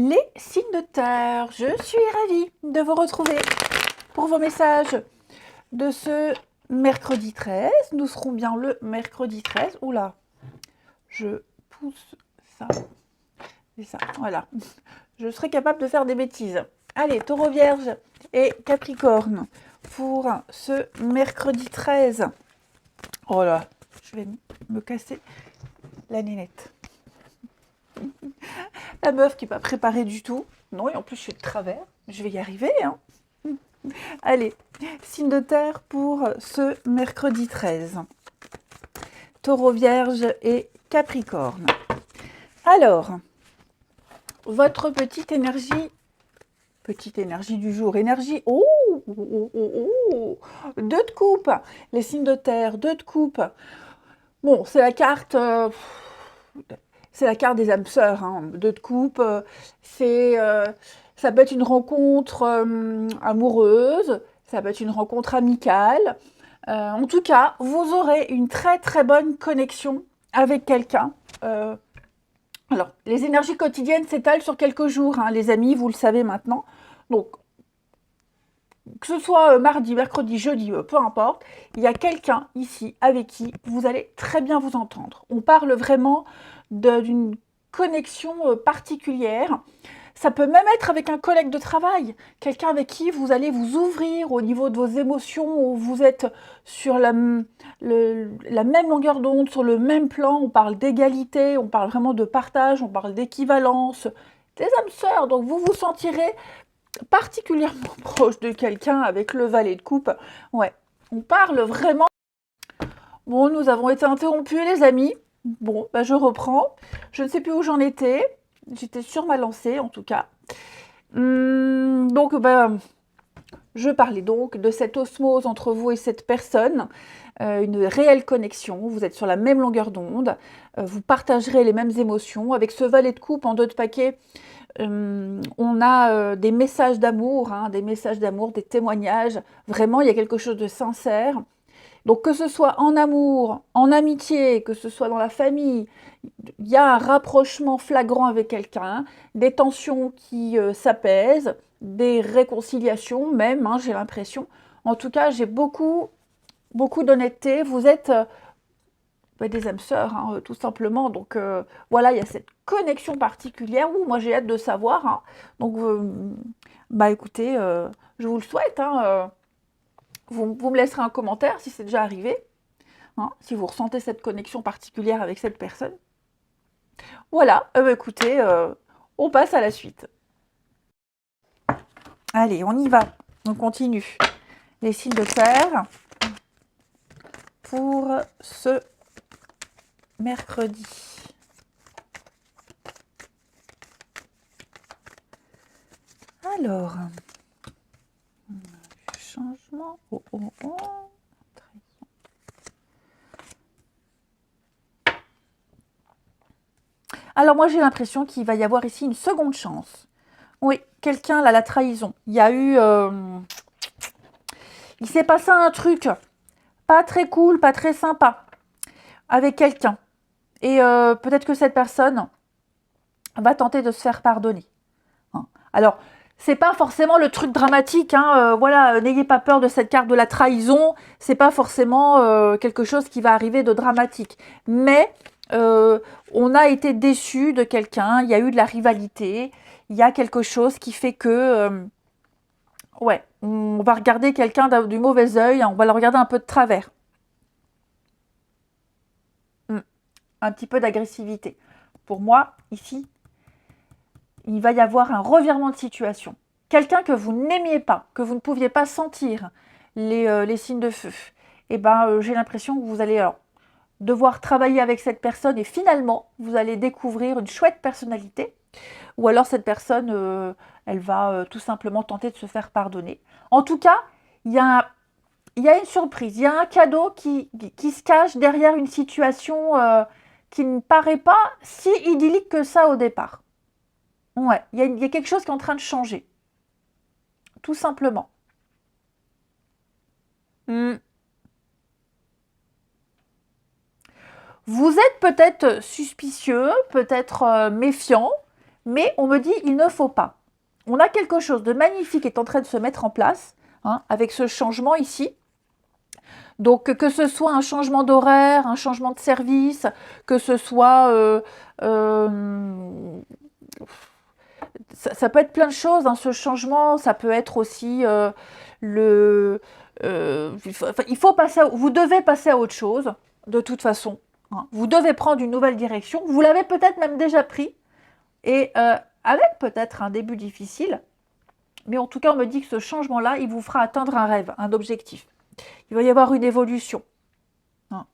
Les signes de terre, je suis ravie de vous retrouver pour vos messages de ce mercredi 13. Nous serons bien le mercredi 13. Oula, je pousse ça. C'est ça, voilà. Je serai capable de faire des bêtises. Allez, Taureau, Vierge et Capricorne pour ce mercredi 13. Oh là, je vais me casser la nénette. La meuf qui n'est pas préparée du tout. Non, et en plus, je suis de travers. Je vais y arriver, hein. Allez, signe de terre pour ce mercredi 13. Taureau, Vierge et Capricorne. Alors, votre petite énergie du jour. Énergie, deux de coupe. Les signes de terre, deux de coupe. Bon, c'est la carte... c'est la carte des âmes sœurs, hein. Deux de coupe, ça peut être une rencontre amoureuse, ça peut être une rencontre amicale. En tout cas, vous aurez une très très bonne connexion avec quelqu'un. Alors, les énergies quotidiennes s'étalent sur quelques jours, hein, les amis, vous le savez maintenant. Donc, que ce soit mardi, mercredi, jeudi, peu importe, il y a quelqu'un ici avec qui vous allez très bien vous entendre. On parle vraiment d'une connexion particulière. Ça peut même être avec un collègue de travail, quelqu'un avec qui vous allez vous ouvrir au niveau de vos émotions, où vous êtes sur la même longueur d'onde, sur le même plan. On parle d'égalité, on parle vraiment de partage, on parle d'équivalence, des âmes sœurs. Donc vous vous sentirez particulièrement proche de quelqu'un avec le valet de coupe. Ouais, on parle vraiment... Bon, nous avons été interrompus, les amis. Bon, bah, je reprends. Je ne sais plus où j'en étais. J'étais sur ma lancée, en tout cas. Donc, bah, je parlais donc de cette osmose entre vous et cette personne. Une réelle connexion. Vous êtes sur la même longueur d'onde. Vous partagerez les mêmes émotions. Avec ce valet de coupe en dos de paquet, on a des messages d'amour, hein, des témoignages. Vraiment, il y a quelque chose de sincère. Donc, que ce soit en amour, en amitié, que ce soit dans la famille, il y a un rapprochement flagrant avec quelqu'un, des tensions qui s'apaisent, des réconciliations même, hein, j'ai l'impression. En tout cas, j'ai beaucoup d'honnêteté. Vous êtes des âmes sœurs, hein, tout simplement. Donc voilà, il y a cette connexion particulière où moi j'ai hâte de savoir, hein. Donc bah écoutez, je vous le souhaite, hein, vous me laisserez un commentaire si c'est déjà arrivé, hein, si vous ressentez cette connexion particulière avec cette personne. Voilà, bah écoutez, on passe à la suite. Allez, on y va, on continue. Les signes de terre pour ce mercredi. Alors, changement. Alors moi j'ai l'impression qu'il va y avoir ici une seconde chance. Oui, quelqu'un là, la trahison. Il y a eu... il s'est passé un truc pas très cool, pas très sympa avec quelqu'un. Et peut-être que cette personne va tenter de se faire pardonner. Hein. Alors, c'est pas forcément le truc dramatique, hein, voilà, n'ayez pas peur de cette carte de la trahison, c'est pas forcément quelque chose qui va arriver de dramatique. Mais on a été déçu de quelqu'un, il y a eu de la rivalité, il y a quelque chose qui fait que, ouais, on va regarder quelqu'un du mauvais œil, on va le regarder un peu de travers. Un petit peu d'agressivité. Pour moi, ici, il va y avoir un revirement de situation. Quelqu'un que vous n'aimiez pas, que vous ne pouviez pas sentir les signes de feu, et ben, j'ai l'impression que vous allez devoir travailler avec cette personne et finalement, vous allez découvrir une chouette personnalité. Ou alors cette personne, elle va tout simplement tenter de se faire pardonner. En tout cas, il y a une surprise, il y a un cadeau qui se cache derrière une situation qui ne paraît pas si idyllique que ça au départ. Ouais, il y a quelque chose qui est en train de changer. Tout simplement. Vous êtes peut-être suspicieux, peut-être méfiant, Mais on me dit, il ne faut pas. On a quelque chose de magnifique qui est en train de se mettre en place, hein, avec ce changement ici. Donc, que ce soit un changement d'horaire, un changement de service, que ce soit... ça peut être plein de choses, hein, ce changement. Ça peut être aussi il faut passer vous devez passer à autre chose, de toute façon. Hein. Vous devez prendre une nouvelle direction. Vous l'avez peut-être même déjà pris. Et avec peut-être un début difficile. Mais en tout cas, on me dit que ce changement-là, il vous fera atteindre un rêve, un objectif. Il va y avoir une évolution. Hein.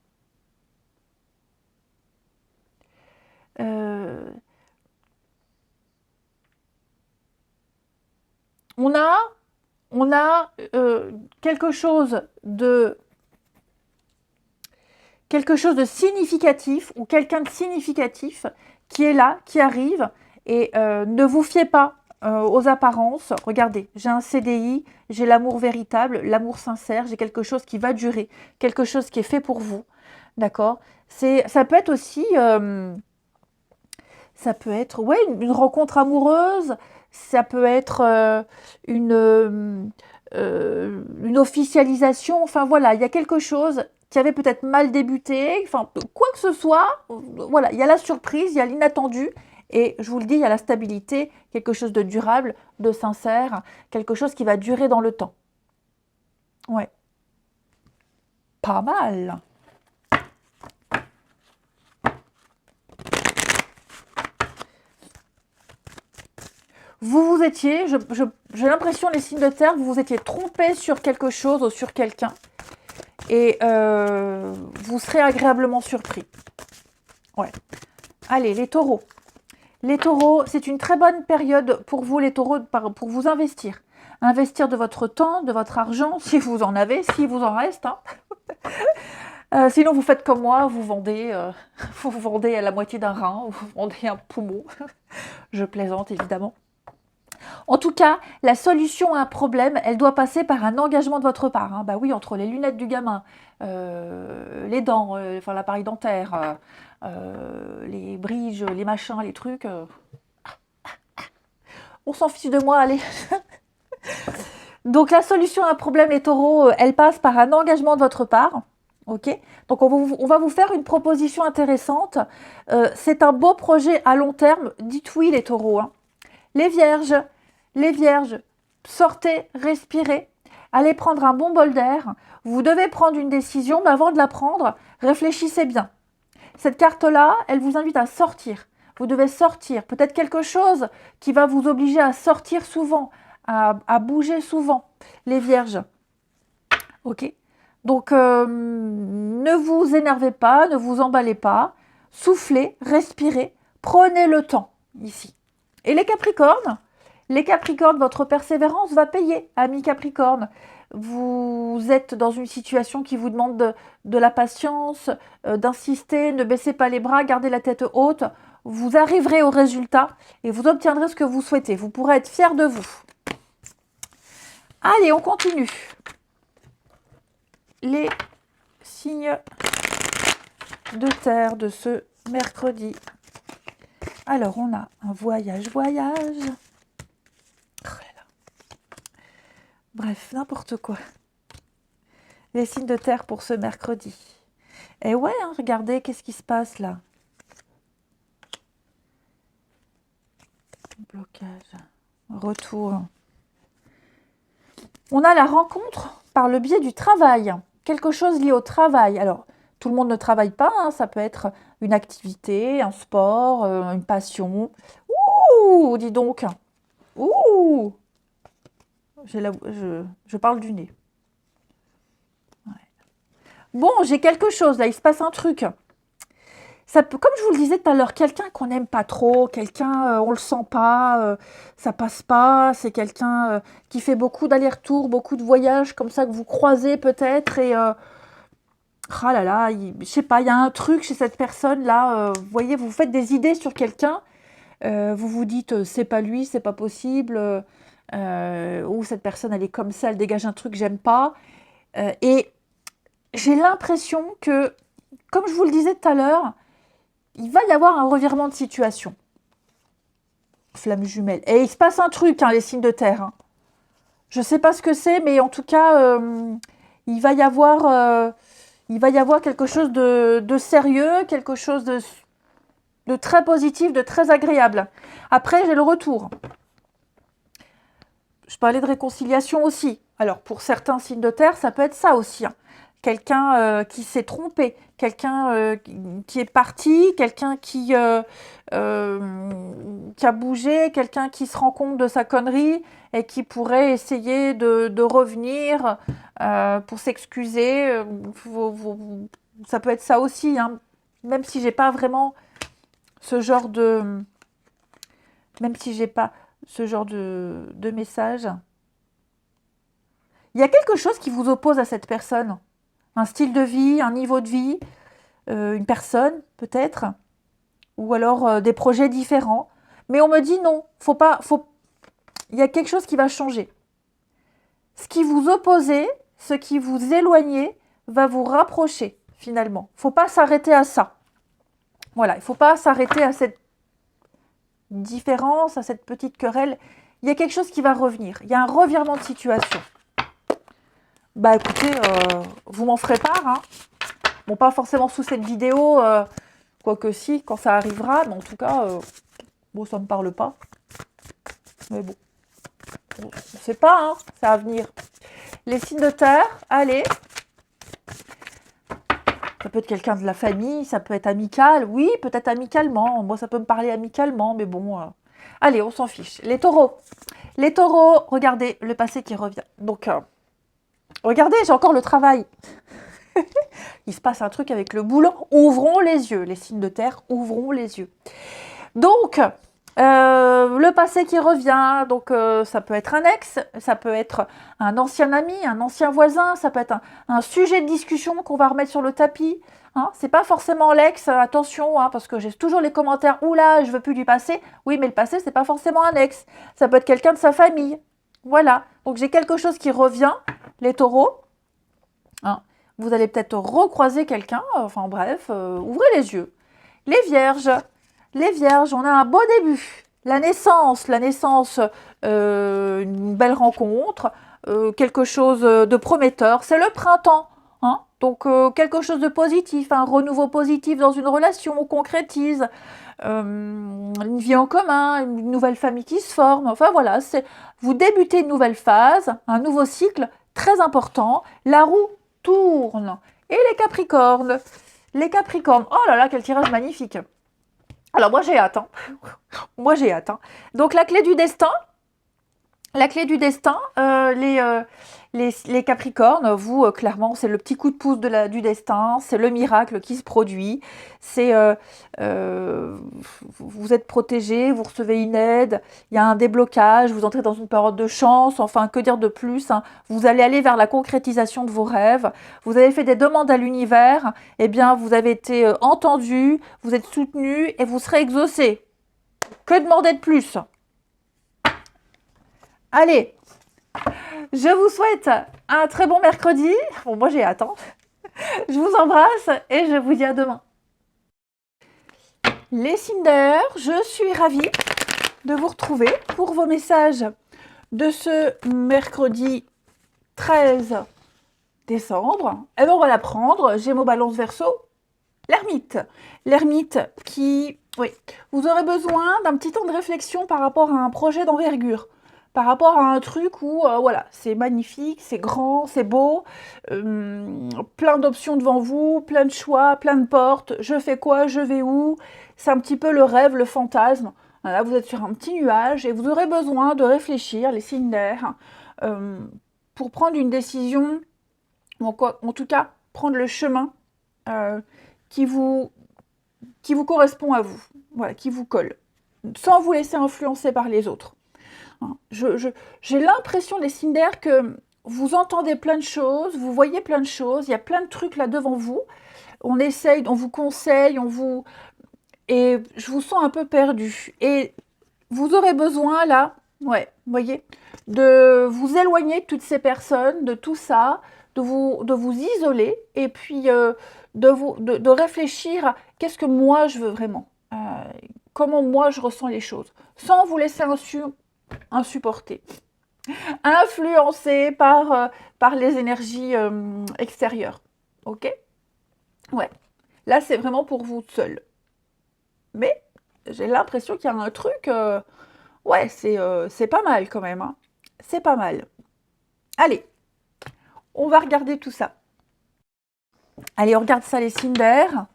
On a quelque chose de significatif ou quelqu'un de significatif qui est là, qui arrive. Et ne vous fiez pas aux apparences. Regardez, j'ai un CDI, j'ai l'amour véritable, l'amour sincère, j'ai quelque chose qui va durer, quelque chose qui est fait pour vous. D'accord? Ça peut être aussi, ouais, une rencontre amoureuse, ça peut être une officialisation, enfin voilà, il y a quelque chose qui avait peut-être mal débuté, enfin quoi que ce soit, voilà, il y a la surprise, il y a l'inattendu, et je vous le dis, il y a la stabilité, quelque chose de durable, de sincère, quelque chose qui va durer dans le temps. Ouais. Pas mal. Vous étiez, j'ai l'impression, les signes de terre, vous vous étiez trompé sur quelque chose ou sur quelqu'un. Et vous serez agréablement surpris. Ouais. Allez, les taureaux. Les taureaux, c'est une très bonne période pour vous, les taureaux, pour vous investir. Investir de votre temps, de votre argent, si vous en avez, si vous en reste. Hein. Sinon, vous faites comme moi, vous vendez à la moitié d'un rein, vous vendez un poumon. Je plaisante, évidemment. En tout cas, la solution à un problème, elle doit passer par un engagement de votre part. Hein. Bah oui, entre les lunettes du gamin, les dents, enfin l'appareil dentaire, les bridges, les machins, les trucs. On s'en fiche de moi, allez. Donc la solution à un problème, les taureaux, elle passe par un engagement de votre part. Ok. Donc on va vous faire une proposition intéressante. C'est un beau projet à long terme. Dites oui les taureaux. Hein. Les vierges, sortez, respirez, allez prendre un bon bol d'air. Vous devez prendre une décision, mais avant de la prendre, réfléchissez bien. Cette carte-là, elle vous invite à sortir. Vous devez sortir. Peut-être quelque chose qui va vous obliger à sortir souvent, à bouger souvent. Les vierges. Ok. Donc, ne vous énervez pas, ne vous emballez pas. Soufflez, respirez, prenez le temps ici. Et les Capricornes, votre persévérance va payer, amis Capricorne. Vous êtes dans une situation qui vous demande de la patience, d'insister, ne baissez pas les bras, gardez la tête haute. Vous arriverez au résultat et vous obtiendrez ce que vous souhaitez. Vous pourrez être fiers de vous. Allez, on continue. Les signes de terre de ce mercredi. Alors, on a un voyage. Oh là là. Bref, n'importe quoi. Les signes de terre pour ce mercredi. Et ouais, hein, regardez, qu'est-ce qui se passe là? Blocage. Retour. On a la rencontre par le biais du travail. Quelque chose lié au travail. Alors, tout le monde ne travaille pas, hein, ça peut être une activité, un sport, une passion. Ouh, dis donc. Ouh. Je parle du nez. Ouais. Bon, j'ai quelque chose là, il se passe un truc. Ça peut, comme je vous le disais tout à l'heure, quelqu'un qu'on n'aime pas trop, quelqu'un, on le sent pas, ça passe pas, c'est quelqu'un qui fait beaucoup d'allers-retours, beaucoup de voyages comme ça que vous croisez peut-être et ah là là, je sais pas, il y a un truc chez cette personne-là, vous voyez, vous faites des idées sur quelqu'un, vous vous dites c'est pas lui, c'est pas possible, ou cette personne elle est comme ça, elle dégage un truc, j'aime pas. Et j'ai l'impression que, comme je vous le disais tout à l'heure, il va y avoir un revirement de situation. flamme jumelle. Et il se passe un truc, hein, les signes de terre. Hein. Je ne sais pas ce que c'est, mais en tout cas, il va y avoir quelque chose de sérieux, quelque chose de très positif, de très agréable. Après, j'ai le retour. Je parlais de réconciliation aussi. Alors, pour certains signes de terre, ça peut être ça aussi. Hein. Quelqu'un qui s'est trompé, quelqu'un qui est parti, quelqu'un qui a bougé, quelqu'un qui se rend compte de sa connerie et qui pourrait essayer de revenir pour s'excuser. Ça peut être ça aussi, hein. Même si j'ai pas vraiment ce genre de... Même si j'ai pas ce genre de message. Il y a quelque chose qui vous oppose à cette personne. Un style de vie, un niveau de vie, une personne peut-être, ou alors des projets différents. Mais on me dit non, il y a quelque chose qui va changer. Ce qui vous opposait, ce qui vous éloignait, va vous rapprocher finalement. Il ne faut pas s'arrêter à ça. Voilà, il ne faut pas s'arrêter à cette différence, à cette petite querelle. Il y a quelque chose qui va revenir. Il y a un revirement de situation. Bah écoutez, vous m'en ferez part. Hein. Bon, pas forcément sous cette vidéo, quoique si, quand ça arrivera. Mais en tout cas, bon, ça ne me parle pas. Mais bon, on ne sait pas, hein, c'est à venir. Les signes de terre, allez. Ça peut être quelqu'un de la famille, ça peut être amical. Oui, peut-être amicalement. Moi, ça peut me parler amicalement, mais bon. Allez, on s'en fiche. Les taureaux. Les taureaux, regardez, le passé qui revient. Donc, regardez, j'ai encore le travail. Il se passe un truc avec le boulot. Ouvrons les yeux. Les signes de terre, ouvrons les yeux. Donc, le passé qui revient. Donc, ça peut être un ex, ça peut être un ancien ami, un ancien voisin, ça peut être un sujet de discussion qu'on va remettre sur le tapis. Hein. C'est pas forcément l'ex, attention, hein, parce que j'ai toujours les commentaires. Oula, je veux plus du passé. Oui, mais le passé, c'est pas forcément un ex. Ça peut être quelqu'un de sa famille. Voilà. Donc, j'ai quelque chose qui revient. Les taureaux. Hein. Vous allez peut-être recroiser quelqu'un. Enfin, bref, ouvrez les yeux. Les vierges. Les vierges, on a un beau début. La naissance, une belle rencontre, quelque chose de prometteur. C'est le printemps. Hein. Donc, quelque chose de positif, un renouveau positif dans une relation, on concrétise. Une vie en commun, une nouvelle famille qui se forme. Enfin voilà, vous débutez une nouvelle phase, un nouveau cycle très important. La roue tourne. Et les Capricornes. Les Capricornes. Oh là là, quel tirage magnifique. Alors moi j'ai hâte. Hein. Moi j'ai hâte. Hein. Donc la clé du destin. Les Capricornes, vous, clairement, c'est le petit coup de pouce du destin, c'est le miracle qui se produit, vous êtes protégé, vous recevez une aide, il y a un déblocage, vous entrez dans une période de chance, enfin, que dire de plus, hein, vous allez aller vers la concrétisation de vos rêves, vous avez fait des demandes à l'univers, eh bien, vous avez été entendu, vous êtes soutenu et vous serez exaucé. Que demander de plus ? Allez, je vous souhaite un très bon mercredi. Bon, moi j'ai hâte. Hein. Je vous embrasse et je vous dis à demain. Les signes d'air, je suis ravie de vous retrouver pour vos messages de ce mercredi 13 décembre. Et bien on va la prendre. Gémeaux, Balance, Verseau. L'ermite. L'ermite qui, oui, vous aurez besoin d'un petit temps de réflexion par rapport à un projet d'envergure. Par rapport à un truc où, voilà, c'est magnifique, c'est grand, c'est beau, plein d'options devant vous, plein de choix, plein de portes, je fais quoi, je vais où, c'est un petit peu le rêve, le fantasme. Voilà, vous êtes sur un petit nuage et vous aurez besoin de réfléchir, les signes d'air, pour prendre une décision, en tout cas, prendre le chemin qui vous correspond à vous, voilà, qui vous colle, sans vous laisser influencer par les autres. J'ai l'impression, les signes d'air, que vous entendez plein de choses, vous voyez plein de choses, il y a plein de trucs là devant vous. On essaye, on vous conseille, et je vous sens un peu perdu. Et vous aurez besoin là, ouais, vous voyez, de vous éloigner de toutes ces personnes, de tout ça, de vous isoler, et puis de réfléchir à qu'est-ce que moi je veux vraiment. comment moi je ressens les choses, sans vous laisser insupporter, influencé par les énergies extérieures. Ok? Ouais. Là, c'est vraiment pour vous seul. Mais j'ai l'impression qu'il y a un truc... ouais, c'est pas mal quand même. Hein. C'est pas mal. Allez, on va regarder tout ça. Allez, on regarde ça, les signes d'air,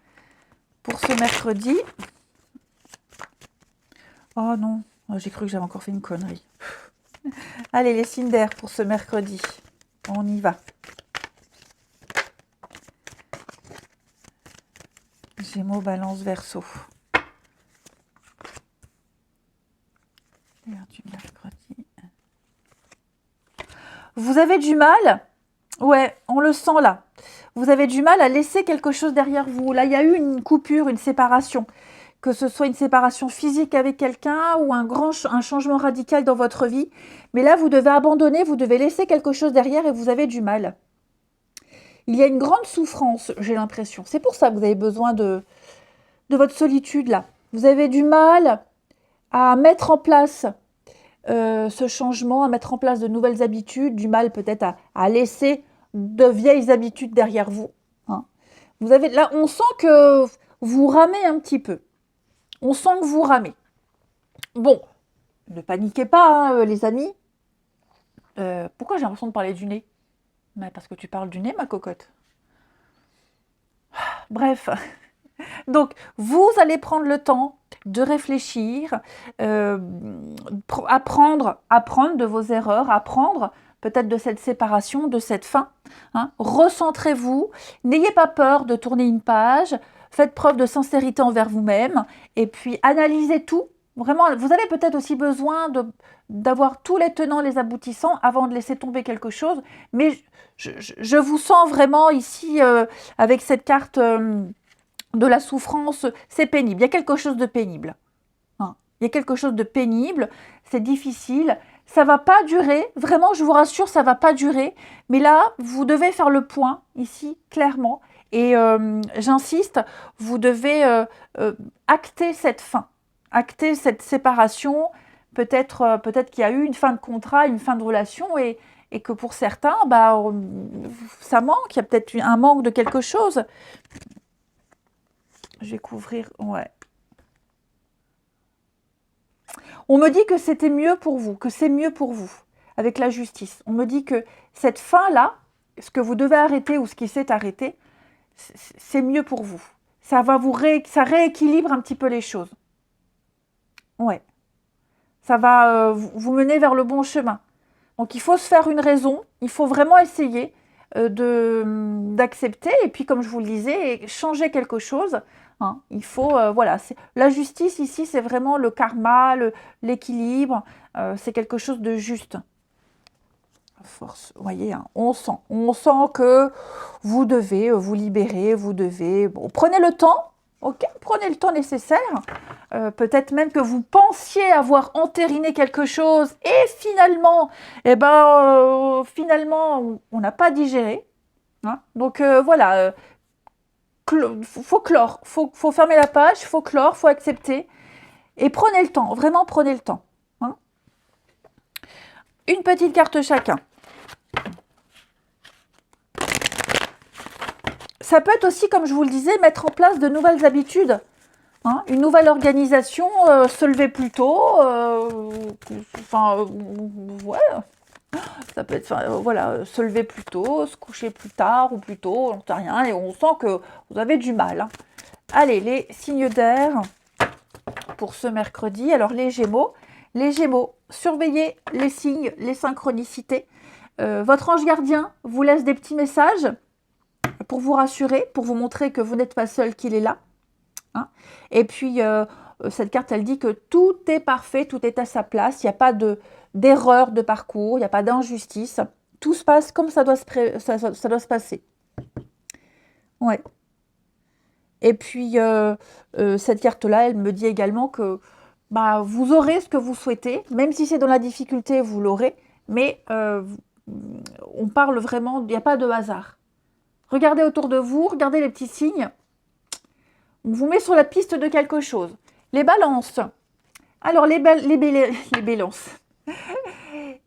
pour ce mercredi. Oh non, j'ai cru que j'avais encore fait une connerie. Allez, les signes d'air pour ce mercredi. On y va. Gémeaux, Balance, Verseau. Du mercredi. Vous avez du mal? Ouais, on le sent là. Vous avez du mal à laisser quelque chose derrière vous. Là, il y a eu une coupure, une séparation. Que ce soit une séparation physique avec quelqu'un ou un changement radical dans votre vie. Mais là, vous devez abandonner, vous devez laisser quelque chose derrière et vous avez du mal. Il y a une grande souffrance, j'ai l'impression. C'est pour ça que vous avez besoin de votre solitude là. Vous avez du mal à mettre en place ce changement, à mettre en place de nouvelles habitudes, du mal peut-être à laisser de vieilles habitudes derrière vous. Hein. Vous avez, là, on sent que vous ramez un petit peu. On sent que vous ramez. Bon, ne paniquez pas, hein, les amis. Pourquoi j'ai l'impression de parler du nez? Mais parce que tu parles du nez, ma cocotte. Bref. Donc, vous allez prendre le temps de réfléchir, apprendre de vos erreurs, apprendre peut-être de cette séparation, de cette fin. Hein. Recentrez-vous, n'ayez pas peur de tourner une page, faites preuve de sincérité envers vous-même et puis analysez tout. Vraiment, vous avez peut-être aussi besoin d'avoir tous les tenants, les aboutissants avant de laisser tomber quelque chose. Mais je vous sens vraiment ici avec cette carte de la souffrance, c'est pénible. Il y a quelque chose de pénible. Hein. Il y a quelque chose de pénible, c'est difficile. Ça va pas durer, vraiment, je vous rassure, ça va pas durer. Mais là, vous devez faire le point, ici, clairement. Et j'insiste, vous devez acter cette fin, acter cette séparation. Peut-être qu'il y a eu une fin de contrat, une fin de relation et que pour certains, bah, ça manque, il y a peut-être un manque de quelque chose. Je vais couvrir, ouais. On me dit que c'était mieux pour vous, que c'est mieux pour vous, avec la justice. On me dit que cette fin-là, ce que vous devez arrêter ou ce qui s'est arrêté, c'est mieux pour vous. Ça va ça rééquilibre un petit peu les choses. Ouais. Ça va vous mener vers le bon chemin. Donc il faut se faire une raison, il faut vraiment essayer d'accepter et puis comme je vous le disais, changer quelque chose. Hein. Il faut, voilà, la justice ici, c'est vraiment le karma, l'équilibre, c'est quelque chose de juste. Force, vous voyez, hein, on sent que vous devez vous libérer, vous devez, bon, prenez le temps, ok, prenez le temps nécessaire. Peut-être même que vous pensiez avoir entériné quelque chose et finalement, finalement, on n'a pas digéré. Hein. Donc voilà, faut clore, faut fermer la page, faut clore, faut accepter. Et prenez le temps, vraiment prenez le temps. Hein. Une petite carte chacun. Ça peut être aussi, comme je vous le disais, mettre en place de nouvelles habitudes. Hein, une nouvelle organisation, se lever plus tôt, ouais, ça peut être, voilà, se lever plus tôt, se coucher plus tard ou plus tôt, on ne sait rien, et on sent que vous avez du mal. Hein. Allez, les signes d'air pour ce mercredi. Alors, les Gémeaux, surveillez les signes, les synchronicités. Votre ange gardien vous laisse des petits messages pour vous rassurer, pour vous montrer que vous n'êtes pas seul, qu'il est là. Hein. Et puis, cette carte, elle dit que tout est parfait, tout est à sa place, il n'y a pas d'erreur de parcours, il n'y a pas d'injustice. Tout se passe comme ça doit se passer. Ouais. Et puis, cette carte-là, elle me dit également que bah, vous aurez ce que vous souhaitez, même si c'est dans la difficulté, vous l'aurez, mais on parle vraiment, il n'y a pas de hasard. Regardez autour de vous, regardez les petits signes. On vous met sur la piste de quelque chose. Les balances. Alors, les balances.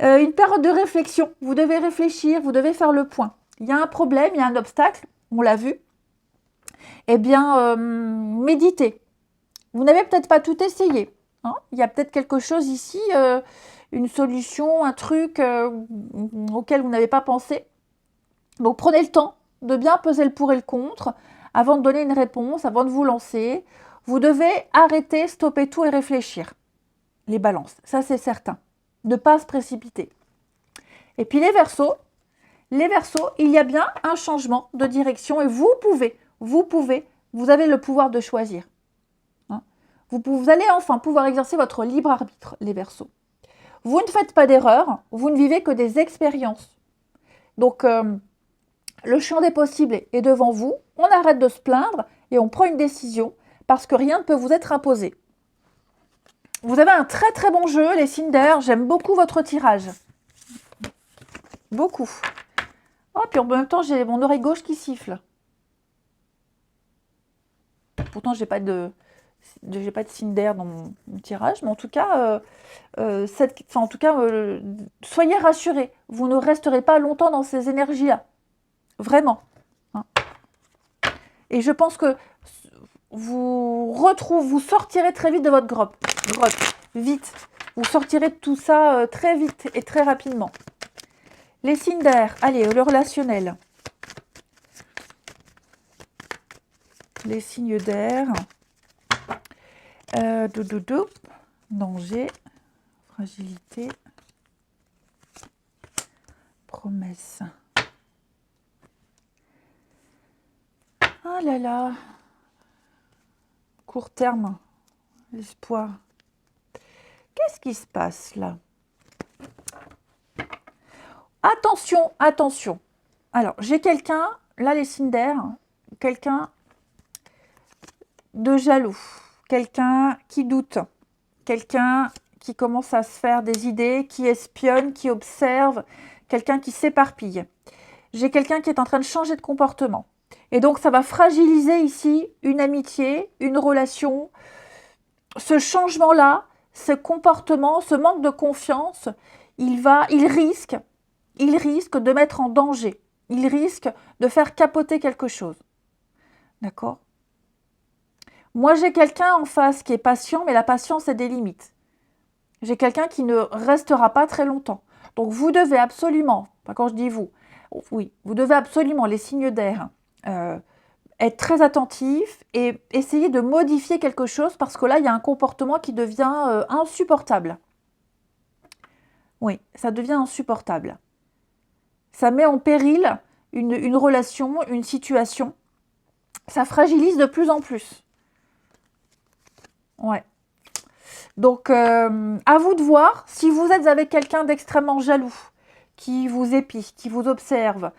Une période de réflexion. Vous devez réfléchir, vous devez faire le point. Il y a un problème, il y a un obstacle, on l'a vu. Eh bien, méditez. Vous n'avez peut-être pas tout essayé. Hein, il y a peut-être quelque chose ici, une solution, un truc auquel vous n'avez pas pensé. Donc, prenez le temps de bien peser le pour et le contre avant de donner une réponse, avant de vous lancer. Vous devez arrêter, stopper tout et réfléchir. Les balances, ça c'est certain. Ne pas se précipiter. Et puis les Verseaux, il y a bien un changement de direction et vous avez le pouvoir de choisir. Hein, vous allez enfin pouvoir exercer votre libre arbitre, les Verseaux. Vous ne faites pas d'erreur, vous ne vivez que des expériences. Donc, le champ des possibles est devant vous, on arrête de se plaindre et on prend une décision parce que rien ne peut vous être imposé. Vous avez un très très bon jeu, les signes d'air, j'aime beaucoup votre tirage. Beaucoup. Oh, puis en même temps, j'ai mon oreille gauche qui siffle. Pourtant, j'ai pas de signe d'air dans mon tirage, mais en tout cas, soyez rassurés, vous ne resterez pas longtemps dans ces énergies-là. Vraiment. Hein. Et je pense que vous sortirez très vite de votre grotte. Vite. Vous sortirez de tout ça très vite et très rapidement. Les signes d'air. Allez, le relationnel. Les signes d'air. Danger. Fragilité. Promesse. Ah là là. Court terme. L'espoir. Qu'est-ce qui se passe là? Attention, attention. Alors, j'ai quelqu'un, là les signes d'air, quelqu'un de jaloux, quelqu'un qui doute, quelqu'un qui commence à se faire des idées, qui espionne, qui observe, quelqu'un qui s'éparpille. J'ai quelqu'un qui est en train de changer de comportement. Et donc, ça va fragiliser ici une amitié, une relation. Ce changement-là, ce comportement, ce manque de confiance, il risque de mettre en danger. Il risque de faire capoter quelque chose. D'accord? Moi, j'ai quelqu'un en face qui est patient, mais la patience a des limites. J'ai quelqu'un qui ne restera pas très longtemps. Donc, vous devez absolument, quand je dis vous, oui, vous devez absolument, les signes d'air, être très attentif et essayer de modifier quelque chose parce que là, il y a un comportement qui devient insupportable. Oui, ça devient insupportable. Ça met en péril une relation, une situation. Ça fragilise de plus en plus. Ouais. Donc, à vous de voir si vous êtes avec quelqu'un d'extrêmement jaloux, qui vous épie, qui vous observe,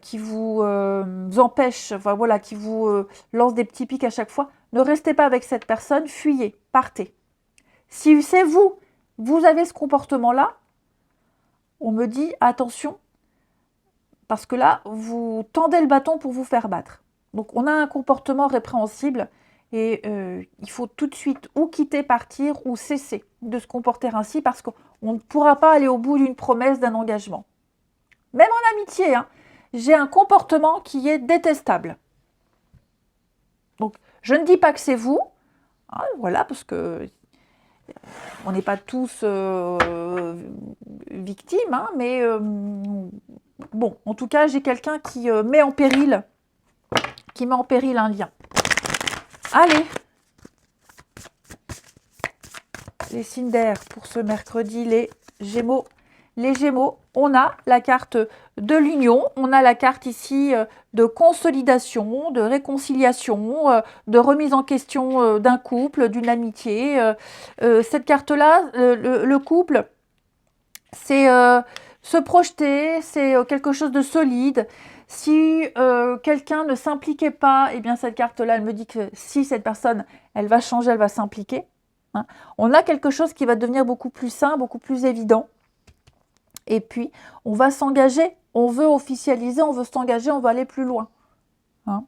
qui vous empêche, enfin, voilà, qui vous lance des petits pics à chaque fois. Ne restez pas avec cette personne, fuyez, partez. Si c'est vous avez ce comportement-là, on me dit attention, parce que là, vous tendez le bâton pour vous faire battre. Donc, on a un comportement répréhensible et il faut tout de suite ou quitter, partir ou cesser de se comporter ainsi parce qu'on ne pourra pas aller au bout d'une promesse, d'un engagement. Même en amitié, hein, j'ai un comportement qui est détestable. Donc, je ne dis pas que c'est vous, hein, voilà, parce que on n'est pas tous victimes, hein, mais bon, en tout cas, j'ai quelqu'un qui met en péril un lien. Allez, les signes d'air pour ce mercredi, les Gémeaux. Les Gémeaux, on a la carte de l'union, on a la carte ici de consolidation, de réconciliation, de remise en question d'un couple, d'une amitié. Cette carte-là, le couple, c'est se projeter, c'est quelque chose de solide. Si quelqu'un ne s'impliquait pas, eh bien cette carte-là, elle me dit que si cette personne, elle va changer, elle va s'impliquer. Hein. On a quelque chose qui va devenir beaucoup plus sain, beaucoup plus évident. Et puis, on va s'engager, on veut officialiser, on veut s'engager, on veut aller plus loin. Hein.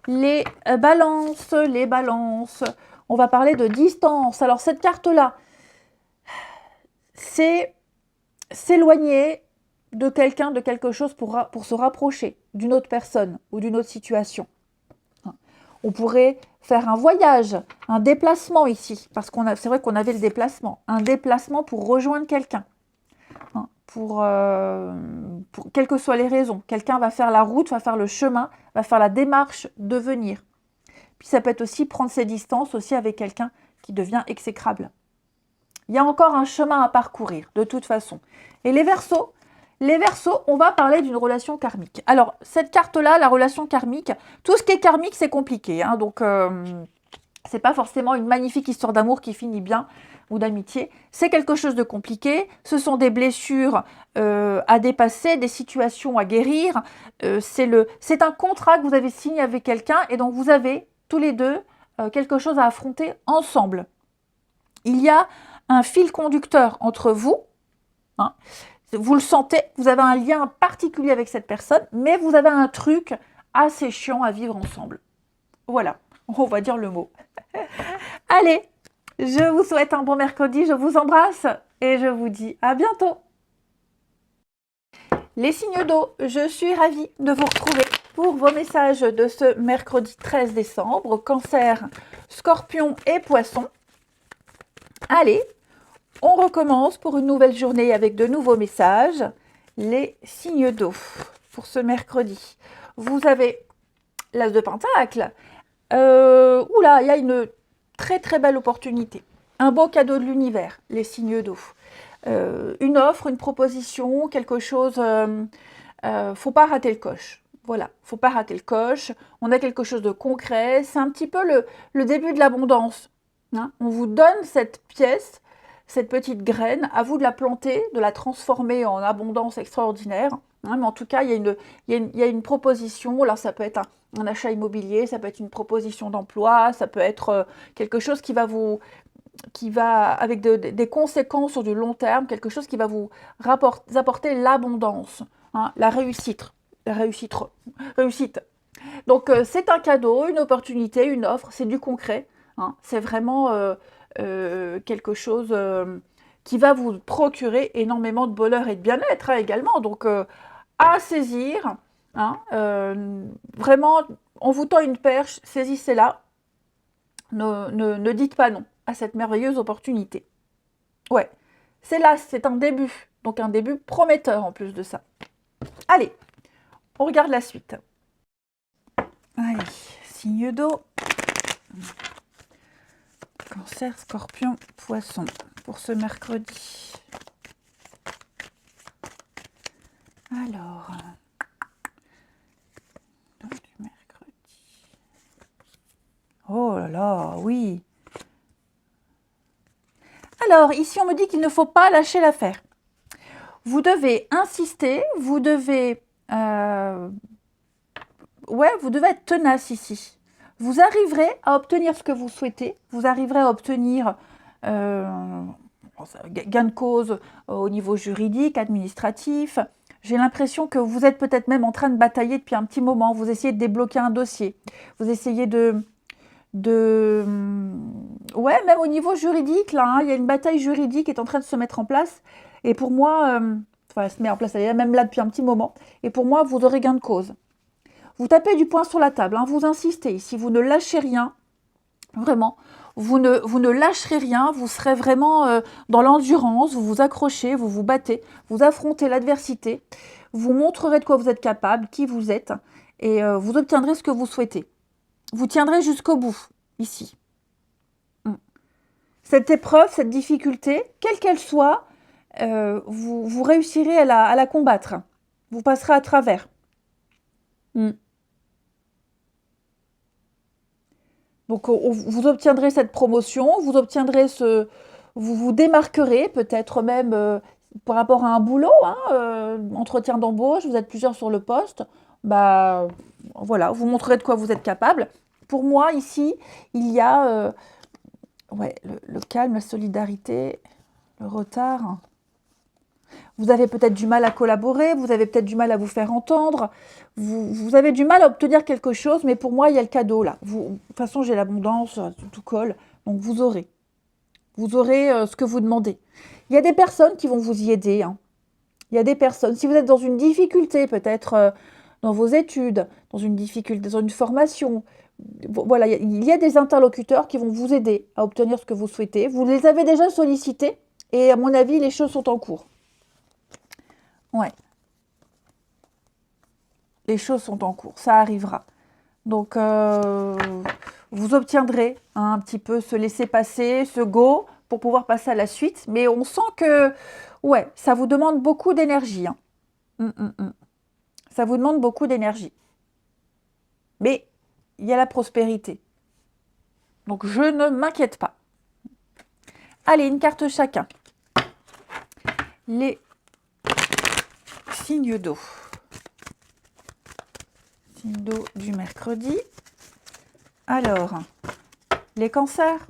les balances, on va parler de distance. Alors, cette carte-là, c'est s'éloigner de quelqu'un, de quelque chose pour se rapprocher d'une autre personne ou d'une autre situation. On pourrait faire un voyage, un déplacement ici, parce que c'est vrai qu'on avait le déplacement. Un déplacement pour rejoindre quelqu'un. Pour quelles que soient les raisons. Quelqu'un va faire la route, va faire le chemin, va faire la démarche de venir. Puis ça peut être aussi prendre ses distances aussi avec quelqu'un qui devient exécrable. Il y a encore un chemin à parcourir, de toute façon. Et les Verseaux, on va parler d'une relation karmique. Alors, cette carte-là, la relation karmique, tout ce qui est karmique, c'est compliqué. Hein, donc, c'est pas forcément une magnifique histoire d'amour qui finit bien ou d'amitié. C'est quelque chose de compliqué. Ce sont des blessures à dépasser, des situations à guérir. C'est un contrat que vous avez signé avec quelqu'un et donc vous avez tous les deux quelque chose à affronter ensemble. Il y a un fil conducteur entre vous. Hein, vous le sentez, vous avez un lien particulier avec cette personne, mais vous avez un truc assez chiant à vivre ensemble. Voilà, on va dire le mot. Allez, je vous souhaite un bon mercredi, je vous embrasse et je vous dis à bientôt. Les signes d'eau, je suis ravie de vous retrouver pour vos messages de ce mercredi 13 décembre. Cancer, Scorpion et Poisson. Allez, on recommence pour une nouvelle journée avec de nouveaux messages. Les signes d'eau pour ce mercredi. Vous avez l'As de Pentacle. Oula, il y a une très très belle opportunité. Un beau cadeau de l'univers, les signes d'eau. Une offre, une proposition, quelque chose. Faut pas rater le coche. Voilà, faut pas rater le coche. On a quelque chose de concret. C'est un petit peu le début de l'abondance. Hein, on vous donne cette pièce, cette petite graine, à vous de la planter, de la transformer en abondance extraordinaire. Hein, mais en tout cas, il y a une proposition. Alors, ça peut être un achat immobilier, ça peut être une proposition d'emploi, ça peut être quelque chose qui va avec des conséquences sur du long terme, quelque chose qui va vous apporter l'abondance, hein, la réussite. Donc, c'est un cadeau, une opportunité, une offre, c'est du concret. Hein, c'est vraiment quelque chose qui va vous procurer énormément de bonheur et de bien-être hein, également. Donc, à saisir. Hein, vraiment, on vous tend une perche, saisissez-la. Ne dites pas non à cette merveilleuse opportunité. Ouais, c'est là, c'est un début. Donc, un début prometteur en plus de ça. Allez, on regarde la suite. Allez, signe d'eau. Cancer, Scorpion, Poisson pour ce mercredi. Alors, donc du mercredi. Oh là là, oui. Alors, ici, on me dit qu'il ne faut pas lâcher l'affaire. Vous devez insister, vous devez être tenace ici. Vous arriverez à obtenir ce que vous souhaitez, vous arriverez à obtenir gain de cause au niveau juridique, administratif. J'ai l'impression que vous êtes peut-être même en train de batailler depuis un petit moment, vous essayez de débloquer un dossier, vous essayez ouais, même au niveau juridique, là, hein, il y a une bataille juridique qui est en train de se mettre en place. Et pour moi, elle se met en place, elle est même là depuis un petit moment. Et pour moi, vous aurez gain de cause. Vous tapez du poing sur la table, hein, vous insistez. Si vous ne lâchez rien, vraiment, vous ne lâcherez rien, vous serez vraiment dans l'endurance, vous vous accrochez, vous vous battez, vous affrontez l'adversité, vous montrerez de quoi vous êtes capable, qui vous êtes, et vous obtiendrez ce que vous souhaitez. Vous tiendrez jusqu'au bout, ici. Cette épreuve, cette difficulté, quelle qu'elle soit, vous réussirez à la combattre. Vous passerez à travers. Donc, vous obtiendrez cette promotion, vous obtiendrez vous vous démarquerez peut-être même par rapport à un boulot, hein, entretien d'embauche, vous êtes plusieurs sur le poste, bah voilà, vous montrerez de quoi vous êtes capable. Pour moi, ici, il y a ouais, le calme, la solidarité, le retard. Vous avez peut-être du mal à collaborer, vous avez peut-être du mal à vous faire entendre, vous avez du mal à obtenir quelque chose, mais pour moi, il y a le cadeau là. De toute façon, j'ai l'abondance, tout colle, donc vous aurez. Vous aurez ce que vous demandez. Il y a des personnes qui vont vous y aider, hein. Il y a des personnes, si vous êtes dans une difficulté, peut-être dans vos études, dans une difficulté, dans une formation, voilà, il y a des interlocuteurs qui vont vous aider à obtenir ce que vous souhaitez. Vous les avez déjà sollicités et à mon avis, les choses sont en cours. Ouais. Les choses sont en cours, ça arrivera. Donc, vous obtiendrez un petit peu ce laisser-passer, ce go, pour pouvoir passer à la suite. Mais on sent que, ouais, ça vous demande beaucoup d'énergie, hein. Ça vous demande beaucoup d'énergie. Mais il y a la prospérité. Donc, je ne m'inquiète pas. Allez, une carte chacun. Les signes d'eau. Signe d'eau du mercredi. Alors, les cancers,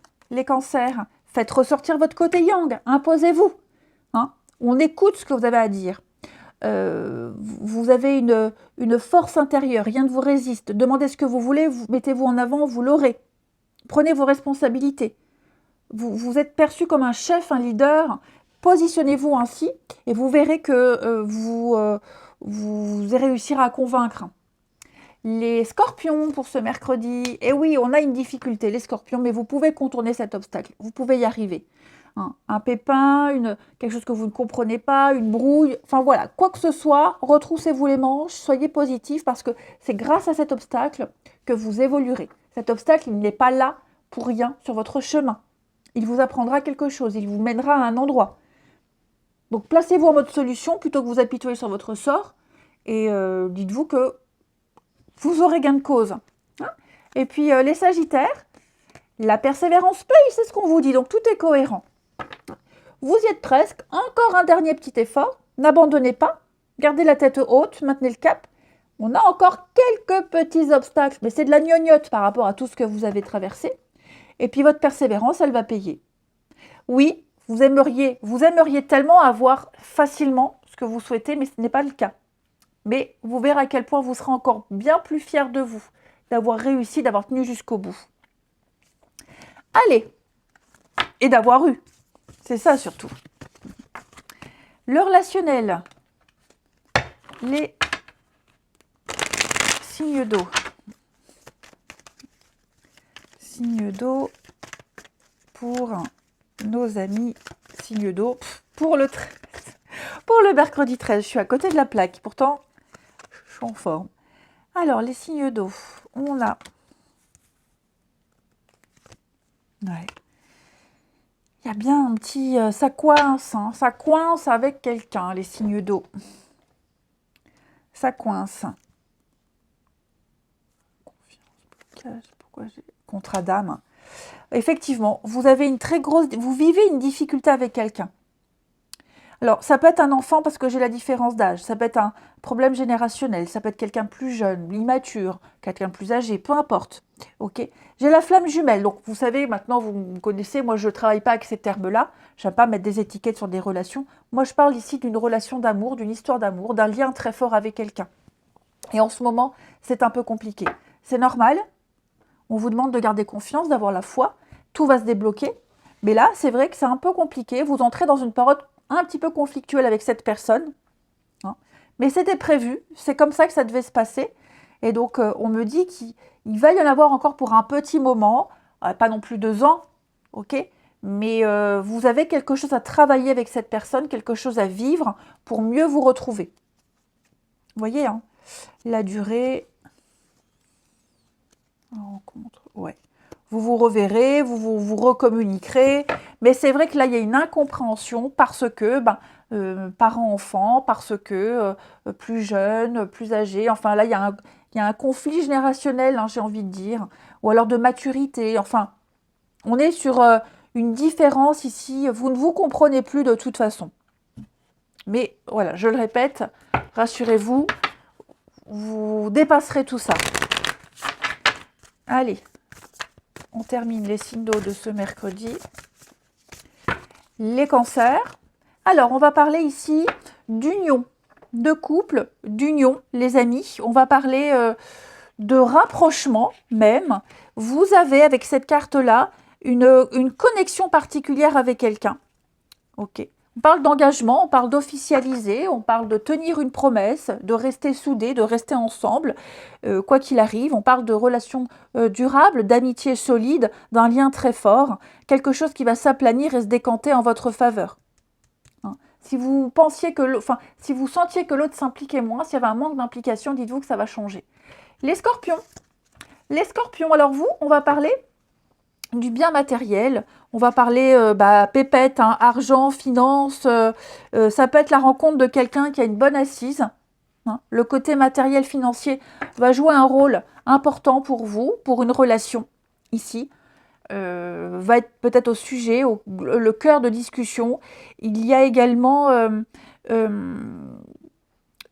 faites ressortir votre côté yang, imposez-vous. Hein, on écoute ce que vous avez à dire. Vous avez une force intérieure, rien ne vous résiste. Demandez ce que vous voulez, mettez-vous en avant, vous l'aurez. Prenez vos responsabilités. Vous êtes perçu comme un chef, un leader. Positionnez-vous ainsi et vous verrez que vous allez réussir à convaincre. Les scorpions pour ce mercredi, et oui, on a une difficulté, les scorpions, mais vous pouvez contourner cet obstacle, vous pouvez y arriver. Hein, un pépin, quelque chose que vous ne comprenez pas, une brouille, enfin voilà, quoi que ce soit, retroussez-vous les manches, soyez positif parce que c'est grâce à cet obstacle que vous évoluerez. Cet obstacle, il n'est pas là pour rien sur votre chemin. Il vous apprendra quelque chose, il vous mènera à un endroit. Donc placez-vous en mode solution plutôt que vous apitoyer sur votre sort et dites-vous que vous aurez gain de cause. Hein, et puis les sagittaires, la persévérance paye, c'est ce qu'on vous dit, donc tout est cohérent. Vous y êtes presque, encore un dernier petit effort, n'abandonnez pas, gardez la tête haute, maintenez le cap. On a encore quelques petits obstacles, mais c'est de la gnognotte par rapport à tout ce que vous avez traversé. Et puis votre persévérance, elle va payer. Oui, vous aimeriez tellement avoir facilement ce que vous souhaitez, mais ce n'est pas le cas. Mais vous verrez à quel point vous serez encore bien plus fier de vous, d'avoir réussi, d'avoir tenu jusqu'au bout. Allez, et d'avoir eu. C'est ça surtout. Le relationnel. Les signes d'eau. Signes d'eau pour nos amis. Signes d'eau pour le mercredi 13. Je suis à côté de la plaque. Pourtant, je suis en forme. Alors, les signes d'eau. On a... Ouais. Il y a bien un petit... ça coince, hein, ça coince avec quelqu'un, les signes d'eau. Ça coince. Confiance, blocage, pourquoi j'ai... Contrat d'âme. Effectivement, vous avez une très grosse... Vous vivez une difficulté avec quelqu'un. Alors, ça peut être un enfant parce que j'ai la différence d'âge. Ça peut être un problème générationnel. Ça peut être quelqu'un plus jeune, immature, quelqu'un plus âgé, peu importe. Ok. J'ai la flamme jumelle. Donc, vous savez, maintenant, vous me connaissez. Moi, je ne travaille pas avec ces termes-là. Je n'aime pas mettre des étiquettes sur des relations. Moi, je parle ici d'une relation d'amour, d'une histoire d'amour, d'un lien très fort avec quelqu'un. Et en ce moment, c'est un peu compliqué. C'est normal. On vous demande de garder confiance, d'avoir la foi. Tout va se débloquer. Mais là, c'est vrai que c'est un peu compliqué. Vous entrez dans une période un petit peu conflictuel avec cette personne, hein. Mais c'était prévu, c'est comme ça que ça devait se passer, et donc on me dit qu'il va y en avoir encore pour un petit moment, pas non plus 2 ans, ok, mais vous avez quelque chose à travailler avec cette personne, quelque chose à vivre pour mieux vous retrouver. Vous voyez, hein, la durée, rencontre, ouais. Vous vous reverrez, vous recommuniquerez. Mais c'est vrai que là, il y a une incompréhension parce que parents-enfants, parce que plus jeunes, plus âgés. Enfin, là, il y a un conflit générationnel, hein, j'ai envie de dire. Ou alors de maturité. Enfin, on est sur une différence ici. Vous ne vous comprenez plus de toute façon. Mais voilà, je le répète, rassurez-vous, vous dépasserez tout ça. Allez. On termine les signes d'eau de ce mercredi. Les cancers, Alors, on va parler ici d'union, de couple, d'union, les amis. On va parler de rapprochement même. Vous avez, avec cette carte-là, une connexion particulière avec quelqu'un. Ok. On parle d'engagement, on parle d'officialiser, on parle de tenir une promesse, de rester soudés, de rester ensemble, quoi qu'il arrive. On parle de relations durables, d'amitié solide, d'un lien très fort, quelque chose qui va s'aplanir et se décanter en votre faveur. Hein. Si vous pensiez que, si vous sentiez que l'autre s'impliquait moins, s'il y avait un manque d'implication, dites-vous que ça va changer. Les scorpions. Les scorpions, alors vous, on va parler du bien matériel, on va parler pépette, hein, argent, finance, ça peut être la rencontre de quelqu'un qui a une bonne assise. Hein. Le côté matériel financier va jouer un rôle important pour vous, pour une relation ici. Va être peut-être au sujet, le cœur de discussion. Il y a également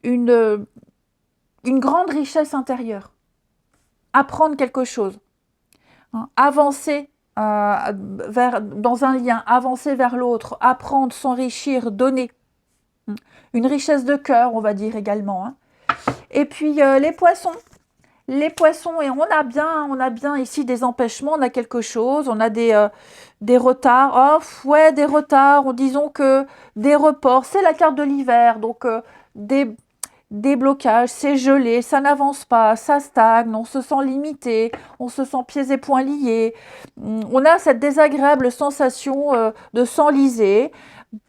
une grande richesse intérieure. Apprendre quelque chose. Hein. Avancer dans un lien, avancer vers l'autre, apprendre, s'enrichir, donner. Une richesse de cœur, on va dire également. Hein. Et puis les poissons, et on a bien ici des empêchements, on a quelque chose, on a des retards. Oh, ouais, des retards, disons que des reports, c'est la carte de l'hiver, donc des blocages, c'est gelé, ça n'avance pas, ça stagne, on se sent limité, on se sent pieds et poings liés. On a cette désagréable sensation de s'enliser.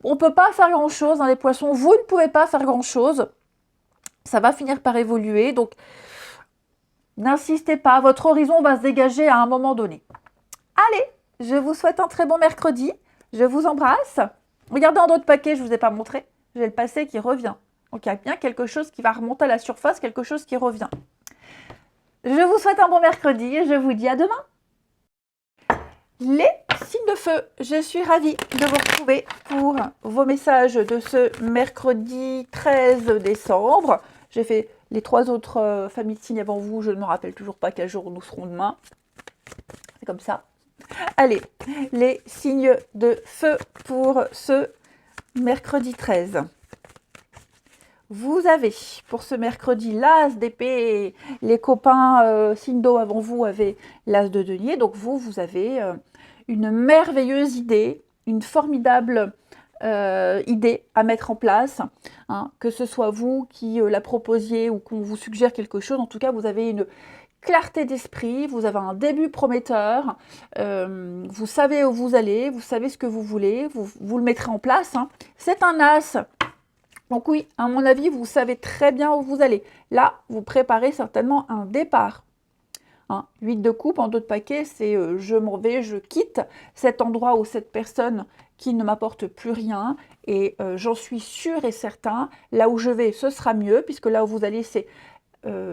On ne peut pas faire grand-chose, hein, les poissons, vous ne pouvez pas faire grand-chose. Ça va finir par évoluer, donc n'insistez pas, votre horizon va se dégager à un moment donné. Allez, je vous souhaite un très bon mercredi, je vous embrasse. Regardez en d'autres paquets, je ne vous ai pas montré, j'ai le passé qui revient. Donc il y a bien quelque chose qui va remonter à la surface, quelque chose qui revient. Je vous souhaite un bon mercredi et je vous dis à demain. Les signes de feu, je suis ravie de vous retrouver pour vos messages de ce mercredi 13 décembre. J'ai fait les 3 autres familles de signes avant vous, je ne me rappelle toujours pas quel jour nous serons demain. C'est comme ça. Allez, les signes de feu pour ce mercredi 13. Vous avez pour ce mercredi l'as d'épée. Les copains signes d'eau avant vous avaient l'as de denier. Donc vous avez une merveilleuse idée, une formidable idée à mettre en place. Hein, que ce soit vous qui la proposiez ou qu'on vous suggère quelque chose. En tout cas, vous avez une clarté d'esprit, vous avez un début prometteur. Vous savez où vous allez, vous savez ce que vous voulez, vous le mettrez en place. Hein. C'est un as. Donc oui, à mon avis, vous savez très bien où vous allez. Là, vous préparez certainement un départ. Hein, 8 de coupe, en d'autres paquets, c'est je m'en vais, je quitte cet endroit ou cette personne qui ne m'apporte plus rien. Et j'en suis sûre et certain, là où je vais, ce sera mieux, puisque là où vous allez, c'est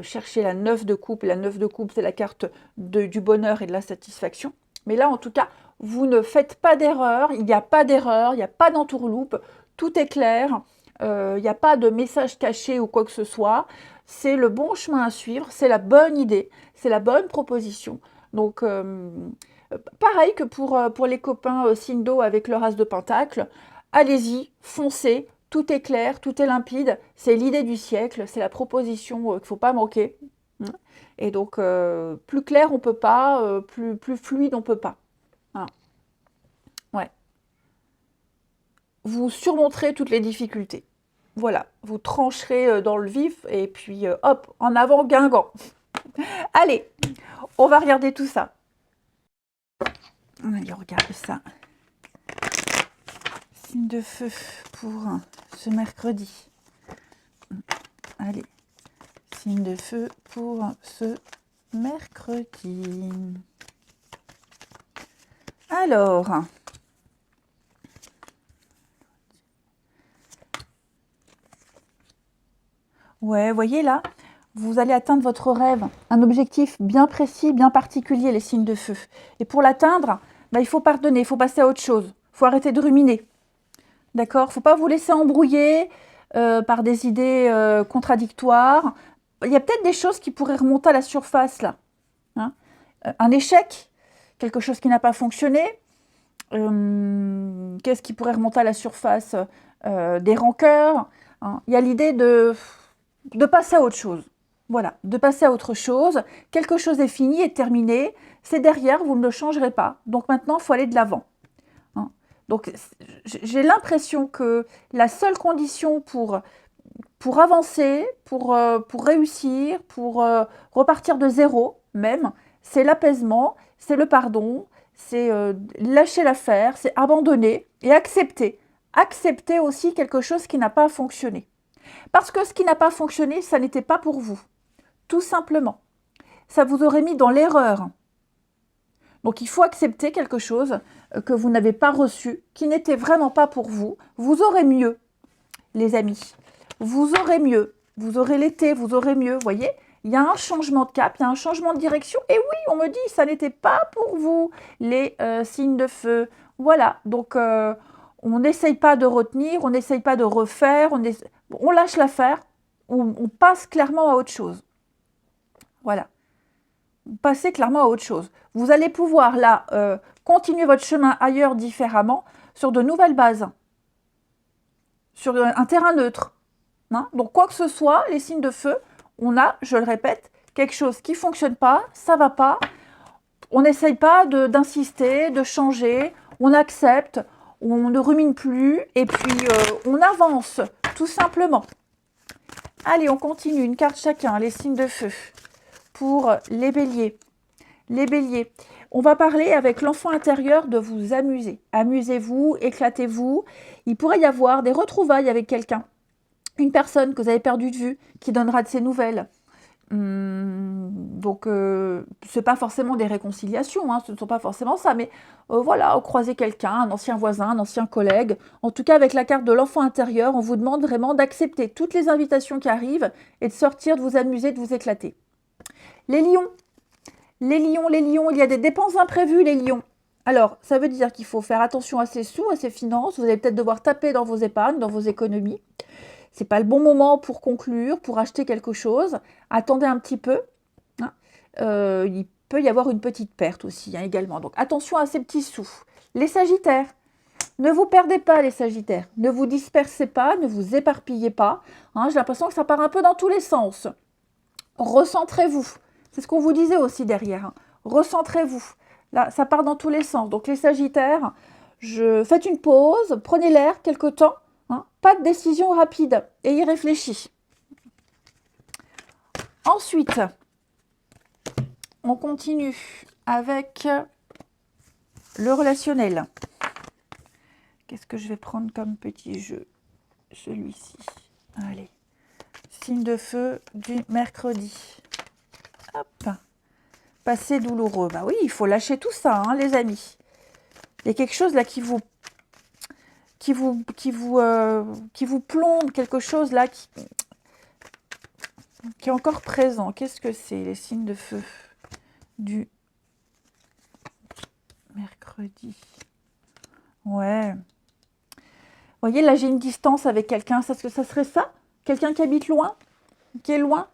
chercher la 9 de coupe. La 9 de coupe, c'est la carte du bonheur et de la satisfaction. Mais là, en tout cas, vous ne faites pas d'erreur, il n'y a pas d'erreur, il n'y a pas d'entourloupe, tout est clair. Il n'y a pas de message caché ou quoi que ce soit. C'est le bon chemin à suivre, c'est la bonne idée, c'est la bonne proposition. Donc, pareil que pour les copains signes d'eau avec leur as de pentacle, allez-y, foncez, tout est clair, tout est limpide, c'est l'idée du siècle, c'est la proposition qu'il ne faut pas manquer. Et donc, plus clair on ne peut pas, plus fluide on ne peut pas. Hein. Ouais. Vous surmonterez toutes les difficultés. Voilà, vous trancherez dans le vif et puis hop, en avant Guingamp. Allez, on va regarder tout ça. Allez, on regarde ça. Signe de feu pour ce mercredi. Allez, signe de feu pour ce mercredi. Alors... Ouais, voyez là, vous allez atteindre votre rêve, un objectif bien précis, bien particulier, les signes de feu. Et pour l'atteindre, il faut pardonner, il faut passer à autre chose, il faut arrêter de ruminer. D'accord? Il ne faut pas vous laisser embrouiller par des idées contradictoires. Il y a peut-être des choses qui pourraient remonter à la surface là. Hein? Un échec, quelque chose qui n'a pas fonctionné, quelque qu'est-ce qui pourrait remonter à la surface, des rancœurs, hein. Il y a l'idée de passer à autre chose. Voilà, de passer à autre chose. Quelque chose est fini, est terminé. C'est derrière, vous ne le changerez pas. Donc maintenant, il faut aller de l'avant, hein. Donc j'ai l'impression que la seule condition pour avancer, pour réussir, pour repartir de zéro même, c'est l'apaisement, c'est le pardon, c'est lâcher l'affaire, c'est abandonner et accepter. Accepter aussi quelque chose qui n'a pas fonctionné. Parce que ce qui n'a pas fonctionné, ça n'était pas pour vous. Tout simplement. Ça vous aurait mis dans l'erreur. Donc il faut accepter quelque chose que vous n'avez pas reçu, qui n'était vraiment pas pour vous. Vous aurez mieux, les amis. Vous aurez mieux. Vous aurez l'été, vous aurez mieux. Vous voyez, il y a un changement de cap, il y a un changement de direction. Et oui, on me dit, ça n'était pas pour vous, les signes de feu. Voilà, donc on n'essaye pas de retenir, on n'essaye pas de refaire, on lâche l'affaire, on passe clairement à autre chose. Voilà. Passez clairement à autre chose. Vous allez pouvoir là continuer votre chemin ailleurs différemment, sur de nouvelles bases, sur un terrain neutre, hein. Donc quoi que ce soit, les signes de feu, on a, je le répète, quelque chose qui ne fonctionne pas, ça ne va pas, on n'essaye pas d'insister, de changer, on accepte, on ne rumine plus, et puis on avance, tout simplement. Allez, on continue, une carte chacun, les signes de feu. Pour les béliers. Les béliers, on va parler avec l'enfant intérieur de vous amuser. Amusez-vous, éclatez-vous. Il pourrait y avoir des retrouvailles avec quelqu'un. Une personne que vous avez perdue de vue, qui donnera de ses nouvelles. Donc, ce n'est pas forcément des réconciliations, hein, ce ne sont pas forcément ça, mais voilà, croiser quelqu'un, un ancien voisin, un ancien collègue. En tout cas, avec la carte de l'enfant intérieur, on vous demande vraiment d'accepter toutes les invitations qui arrivent et de sortir, de vous amuser, de vous éclater. Les lions, il y a des dépenses imprévues, les lions. Alors, ça veut dire qu'il faut faire attention à ses sous, à ses finances. Vous allez peut-être devoir taper dans vos épargnes, dans vos économies. Ce n'est pas le bon moment pour conclure, pour acheter quelque chose. Attendez un petit peu, hein. Il peut y avoir une petite perte aussi, hein, également. Donc, attention à ces petits sous. Les sagittaires, ne vous perdez pas, les sagittaires. Ne vous dispersez pas, ne vous éparpillez pas, hein. J'ai l'impression que ça part un peu dans tous les sens. Recentrez-vous. C'est ce qu'on vous disait aussi derrière, hein. Recentrez-vous. Là, ça part dans tous les sens. Donc les sagittaires, faites une pause, prenez l'air quelque temps, hein. Pas de décision rapide et y réfléchis. Ensuite, on continue avec le relationnel. Qu'est-ce que je vais prendre comme petit jeu? Celui-ci. Allez. Signe de feu du mercredi. Hop. Passé douloureux. Bah oui, il faut lâcher tout ça, hein, les amis. Il y a quelque chose là qui vous plombe, quelque chose là qui est encore présent. Qu'est-ce que c'est, les signes de feu du mercredi? Ouais. Vous voyez, là, j'ai une distance avec quelqu'un. Est-ce que ça serait ça? Quelqu'un qui habite loin? Qui est loin?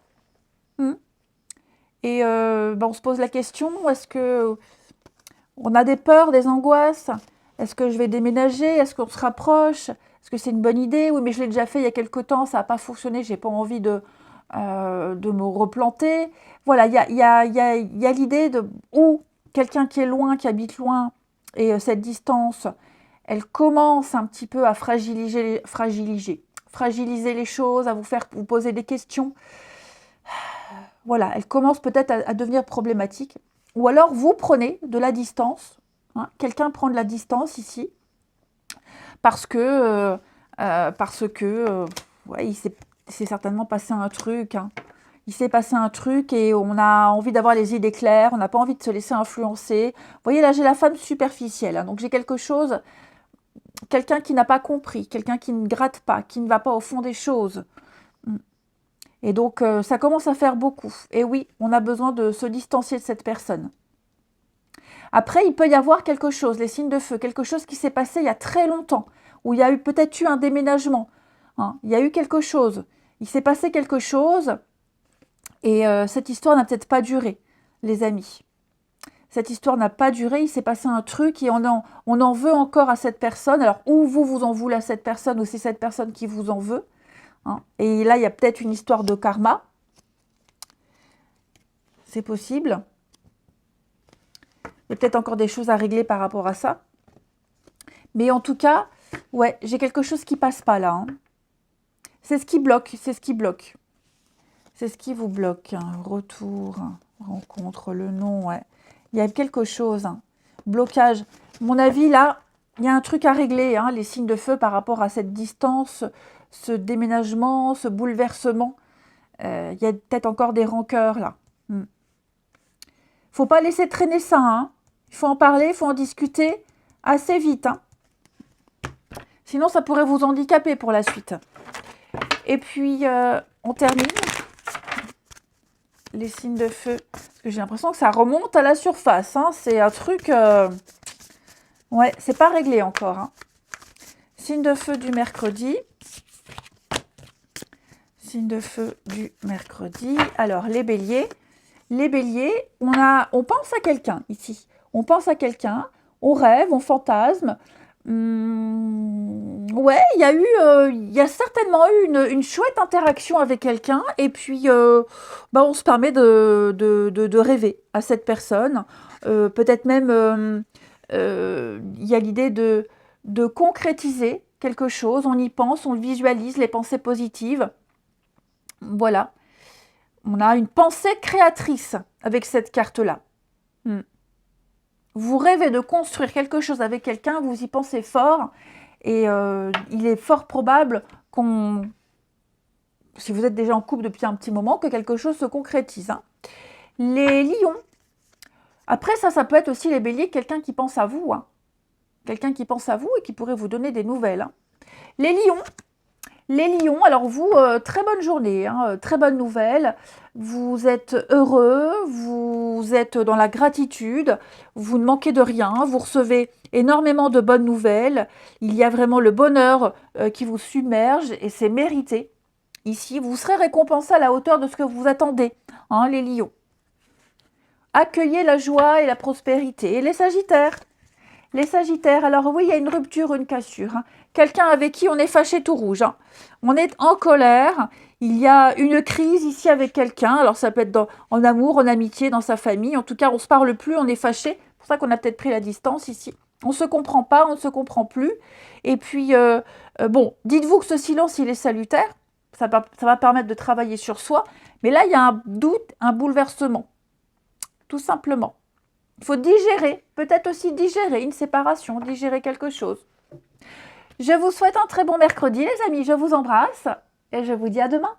Et on se pose la question, est-ce qu'on a des peurs, des angoisses? Est-ce que je vais déménager? Est-ce qu'on se rapproche? Est-ce que c'est une bonne idée? Oui, mais je l'ai déjà fait il y a quelque temps, ça n'a pas fonctionné, je n'ai pas envie de me replanter. Voilà, il y a l'idée de quelqu'un qui est loin, qui habite loin, et cette distance, elle commence un petit peu à fragiliser les choses, à vous poser des questions. Voilà, elle commence peut-être à devenir problématique. Ou alors, vous prenez de la distance. Hein, quelqu'un prend de la distance ici. Parce que ouais, il s'est certainement passé un truc. Hein. Il s'est passé un truc et on a envie d'avoir les idées claires. On n'a pas envie de se laisser influencer. Vous voyez, là, j'ai la femme superficielle. Hein, donc, j'ai quelque chose... Quelqu'un qui n'a pas compris. Quelqu'un qui ne gratte pas. Qui ne va pas au fond des choses. Et donc, ça commence à faire beaucoup. Et oui, on a besoin de se distancier de cette personne. Après, il peut y avoir quelque chose, les signes de feu, quelque chose qui s'est passé il y a très longtemps, où il y a peut-être eu un déménagement. Hein, il y a eu quelque chose. Il s'est passé quelque chose, et cette histoire n'a peut-être pas duré, les amis. Cette histoire n'a pas duré, il s'est passé un truc et on en veut encore à cette personne. Alors, ou vous en voulez à cette personne, ou c'est cette personne qui vous en veut. Hein. Et là, il y a peut-être une histoire de karma. C'est possible. Il y a peut-être encore des choses à régler par rapport à ça. Mais en tout cas, ouais, j'ai quelque chose qui passe pas là. Hein. C'est ce qui bloque, c'est ce qui bloque. C'est ce qui vous bloque. Hein. Retour, rencontre, le nom, ouais. Il y a quelque chose. Hein. Blocage. À mon avis, là, il y a un truc à régler, hein, les signes de feu par rapport à cette distance, ce déménagement, ce bouleversement. Il y a peut-être encore des rancœurs, là. Faut pas laisser traîner ça. Hein. Il faut en parler, il faut en discuter assez vite. Hein. Sinon, ça pourrait vous handicaper pour la suite. Et puis, on termine. Les signes de feu. Parce que j'ai l'impression que ça remonte à la surface. Hein. C'est un truc... Ouais, c'est pas réglé encore. Hein. Signe de feu du mercredi. Signe de feu du mercredi. Alors, les béliers. Les béliers, on pense à quelqu'un ici. On pense à quelqu'un, on rêve, on fantasme. Ouais, il y a certainement eu une chouette interaction avec quelqu'un. Et puis, on se permet de rêver à cette personne. Peut-être même, il y a l'idée de concrétiser quelque chose. On y pense, on le visualise, les pensées positives. Voilà. On a une pensée créatrice avec cette carte-là. Vous rêvez de construire quelque chose avec quelqu'un, vous y pensez fort, et il est fort probable si vous êtes déjà en couple depuis un petit moment, que quelque chose se concrétise. Hein. Les lions. Après, ça peut être aussi les béliers, quelqu'un qui pense à vous. Hein. Quelqu'un qui pense à vous et qui pourrait vous donner des nouvelles. Hein. Les lions. Les lions, alors vous, très bonne journée, hein, très bonne nouvelle, vous êtes heureux, vous êtes dans la gratitude, vous ne manquez de rien, vous recevez énormément de bonnes nouvelles, il y a vraiment le bonheur qui vous submerge et c'est mérité. Ici, vous serez récompensé à la hauteur de ce que vous attendez, hein, les lions. Accueillez la joie et la prospérité. Et les sagittaires. Les sagittaires, alors oui, il y a une rupture, une cassure. Hein. Quelqu'un avec qui on est fâché tout rouge. Hein. On est en colère. Il y a une crise ici avec quelqu'un. Alors ça peut être en amour, en amitié, dans sa famille. En tout cas, on ne se parle plus, on est fâché. C'est pour ça qu'on a peut-être pris la distance ici. On ne se comprend pas, on ne se comprend plus. Et puis, dites-vous que ce silence, il est salutaire. Ça va permettre de travailler sur soi. Mais là, il y a un doute, un bouleversement. Tout simplement. Il faut digérer, peut-être aussi digérer une séparation, digérer quelque chose. Je vous souhaite un très bon mercredi, les amis. Je vous embrasse et je vous dis à demain.